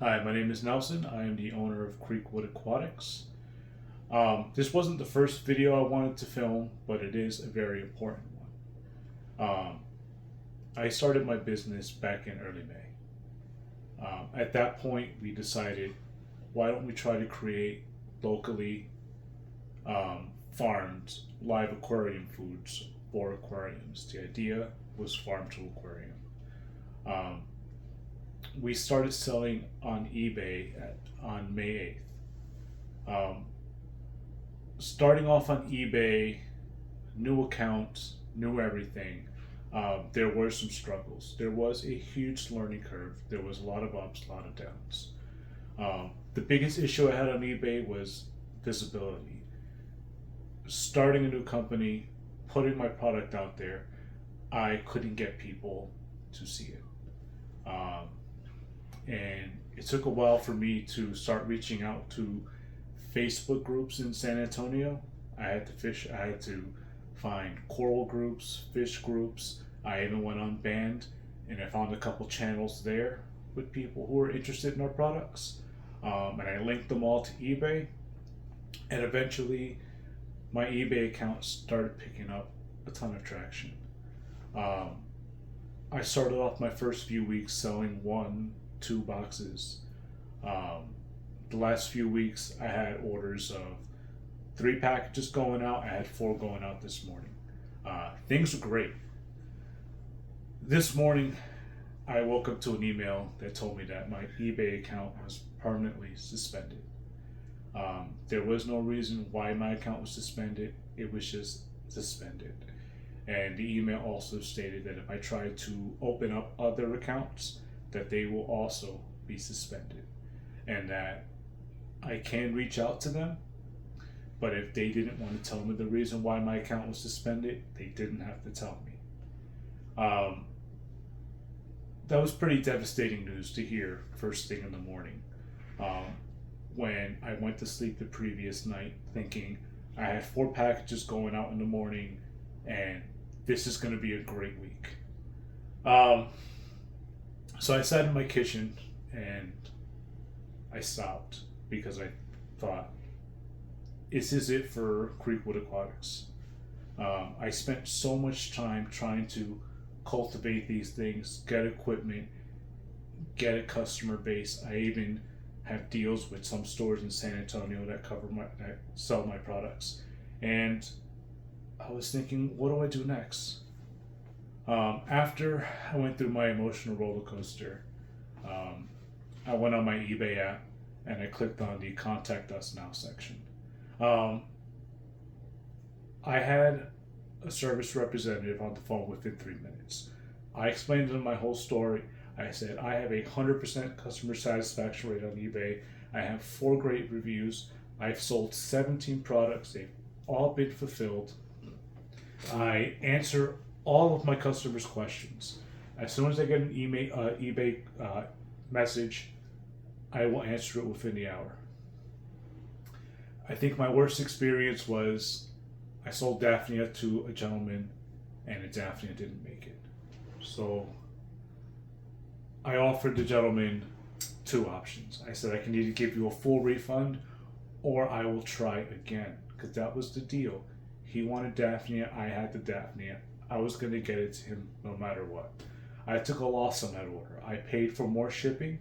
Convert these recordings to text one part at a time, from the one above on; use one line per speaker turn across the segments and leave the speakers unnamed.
Hi, my name is Nelson. I am the owner of Creekwood Aquatics. This wasn't the first video I wanted to film, but it is a very important one. I started my business back in early May. At that point, we decided, why don't we try to create locally farmed live aquarium foods for aquariums? The idea was farm to aquarium. Um, we started selling on eBay on May 8th. Um, Starting off on eBay, new accounts, new everything. There were some struggles. There was a huge learning curve. There was a lot of ups, a lot of downs. The biggest issue I had on eBay was visibility. Starting a new company, putting my product out there, I couldn't get people to see it. Um, and it took a while for me to start reaching out to Facebook groups in San Antonio. I had to find coral groups, fish groups. I even went on Band and I found a couple channels there with people who were interested in our products. And I linked them all to eBay. And eventually, my eBay account started picking up a ton of traction. Um, I started off my first few weeks selling one, two boxes. Um, the last few weeks, I had orders of 3 packages going out. I had 4 going out this morning. Things were great. This morning, I woke up to an email that told me that my eBay account was permanently suspended. There was no reason why my account was suspended. It was just suspended. And the email also stated that if I tried to open up other accounts, that they will also be suspended. And that I can reach out to them, but if they didn't want to tell me the reason why my account was suspended, they didn't have to tell me. Um, that was pretty devastating news to hear first thing in the morning. Um, when I went to sleep the previous night thinking I had 4 packages going out in the morning and this is going to be a great week. Um, so I sat in my kitchen and I stopped because I thought, this is it for Creekwood Aquatics. I spent so much time trying to cultivate these things, get equipment, get a customer base. I even have deals with some stores in San Antonio that sell my products. And I was thinking, what do I do next? After I went through my emotional roller coaster, um, I went on my eBay app and I clicked on the Contact Us Now section. Um, I had a service representative on the phone within 3 minutes. I explained to them my whole story. I said, I have 100% customer satisfaction rate on eBay. I have 4 great reviews. I've sold 17 products. They've all been fulfilled. I answer all of my customers' questions. As soon as I get an eBay message, I will answer it within the hour. I think my worst experience was I sold Daphnia to a gentleman and the Daphnia didn't make it. So I offered the gentleman 2 options. I said I can either give you a full refund or I will try again, because that was the deal. He wanted Daphnia, I had the Daphnia. I was going to get it to him no matter what. I took a loss on that order. I paid for more shipping.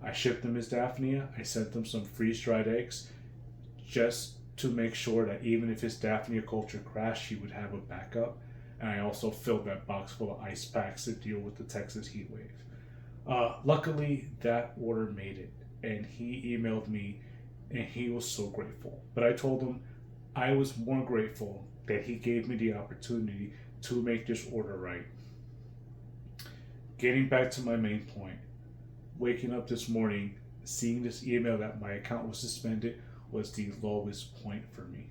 I shipped him his Daphnia. I sent him some freeze-dried eggs just to make sure that even if his Daphnia culture crashed, he would have a backup. And I also filled that box full of ice packs to deal with the Texas heat wave. Luckily, that order made it, and he emailed me, and he was so grateful. But I told him I was more grateful that he gave me the opportunity to make this order right. Getting back to my main point, waking up this morning, seeing this email that my account was suspended was the lowest point for me.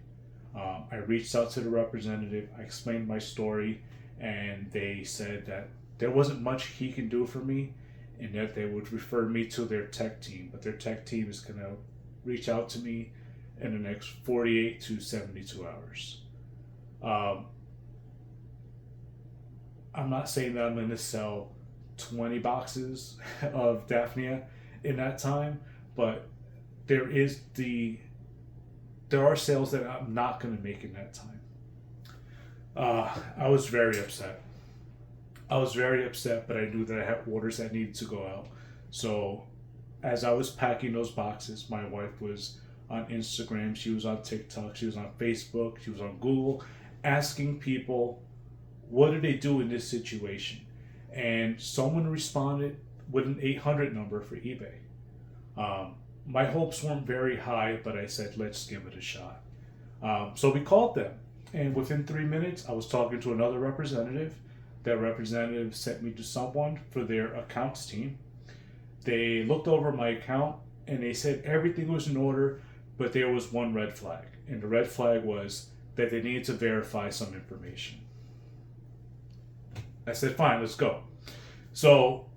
I reached out to the representative, I explained my story, and they said that there wasn't much he can do for me and that they would refer me to their tech team, but their tech team is going to reach out to me in the next 48 to 72 hours. I'm not saying that I'm going to sell 20 boxes of Daphnia in that time, but there is there are sales that I'm not going to make in that time. I was very upset. I was very upset, but I knew that I had orders that needed to go out. So, as I was packing those boxes, my wife was on Instagram, she was on TikTok, she was on Facebook, she was on Google, asking people, what do they do in this situation? And someone responded with an 800 number for eBay. My hopes weren't very high, but I said, let's give it a shot. So we called them, and within 3 minutes, I was talking to another representative. That representative sent me to someone for their accounts team. They looked over my account and they said everything was in order, but there was one red flag. And the red flag was that they needed to verify some information. I said, fine, let's go. So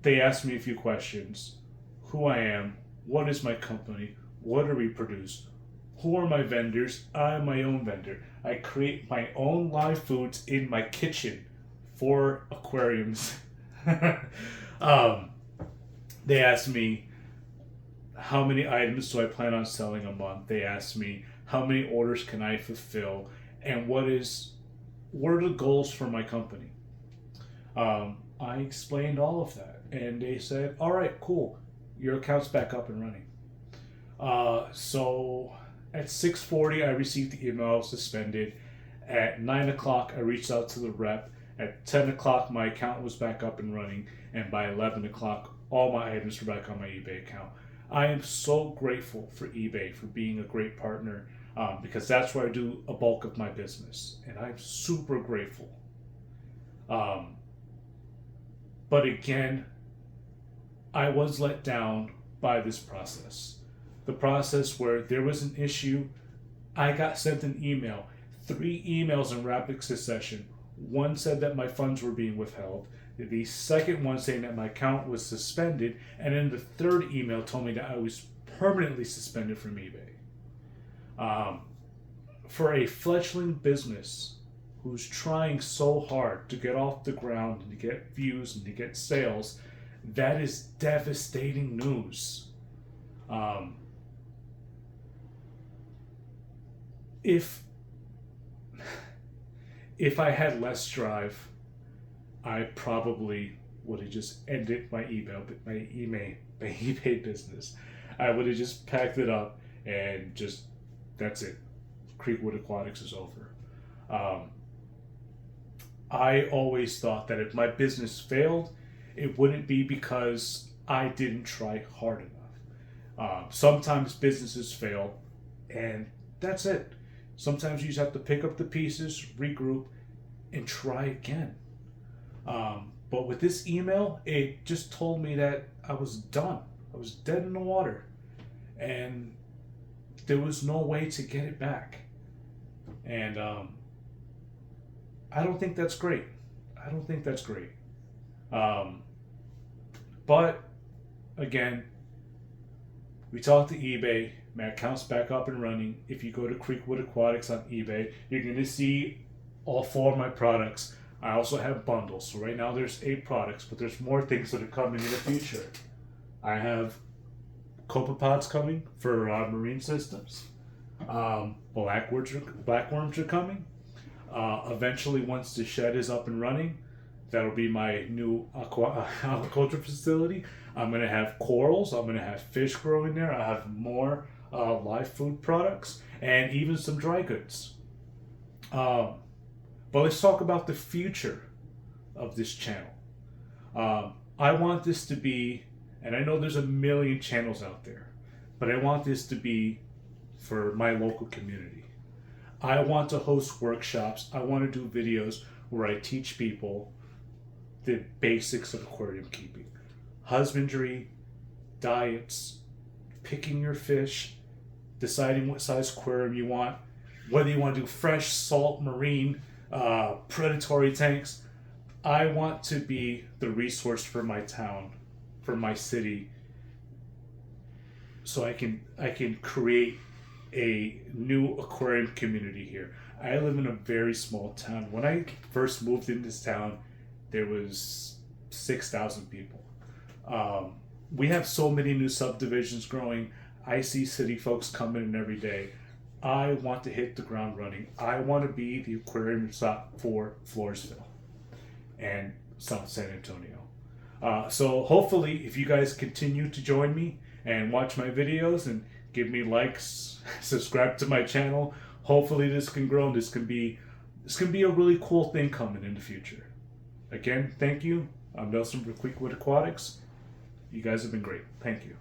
they asked me a few questions: who I am, what is my company, what do we produce, who are my vendors? I'm my own vendor. I create my own live foods in my kitchen for aquariums. They asked me how many items do I plan on selling a month. They asked me how many orders can I fulfill, and what are the goals for my company. I explained all of that, and they said, all right, cool, your account's back up and running. So at 6:40, I received the email suspended. At 9 o'clock, I reached out to the rep. At 10 o'clock, my account was back up and running, and by 11 o'clock, all my items were back on my eBay account. I am so grateful for eBay for being a great partner, because that's where I do a bulk of my business, and I'm super grateful. But again, I was let down by this process. The process where there was an issue, I got sent an email, 3 emails in rapid succession. One said that my funds were being withheld. The second one saying that my account was suspended. And then the third email told me that I was permanently suspended from eBay. For a fledgling business who's trying so hard to get off the ground and to get views and to get sales, that is devastating news. If I had less drive, I probably would have just ended my eBay business. I would have just packed it up and just, that's it. Creekwood Aquatics is over. I always thought that if my business failed, it wouldn't be because I didn't try hard enough. Sometimes businesses fail, and that's it. Sometimes you just have to pick up the pieces, regroup, and try again. But with this email, it just told me that I was done. I was dead in the water. And there was no way to get it back. And I don't think that's great. I don't think that's great. But again, we talked to eBay. My account's back up and running. If you go to Creekwood Aquatics on eBay, you're going to see all 4 of my products. I also have bundles. So right now there's 8 products, but there's more things that are coming in the future. I have copepods coming for marine systems. Blackworms are coming. Eventually, once the shed is up and running, that'll be my new aquaculture facility. I'm going to have corals. I'm going to have fish growing there. I have more live food products and even some dry goods. But let's talk about the future of this channel. I want this to be, and I know there's a million channels out there, but I want this to be for my local community. I want to host workshops. I want to do videos where I teach people the basics of aquarium keeping. Husbandry, diets, picking your fish, deciding what size aquarium you want, whether you want to do fresh, salt, marine, predatory tanks. I want to be the resource for my town, for my city, so I can create a new aquarium community here. I live in a very small town. When I first moved in this town, there was 6,000 people. We have so many new subdivisions growing. I see city folks coming in every day. I want to hit the ground running. I want to be the aquarium stop for Floresville and South San Antonio. So hopefully, if you guys continue to join me and watch my videos and give me likes, subscribe to my channel, hopefully this can grow and this can be a really cool thing coming in the future. Again, thank you. I'm Nelson for Creekwood Aquatics. You guys have been great. Thank you.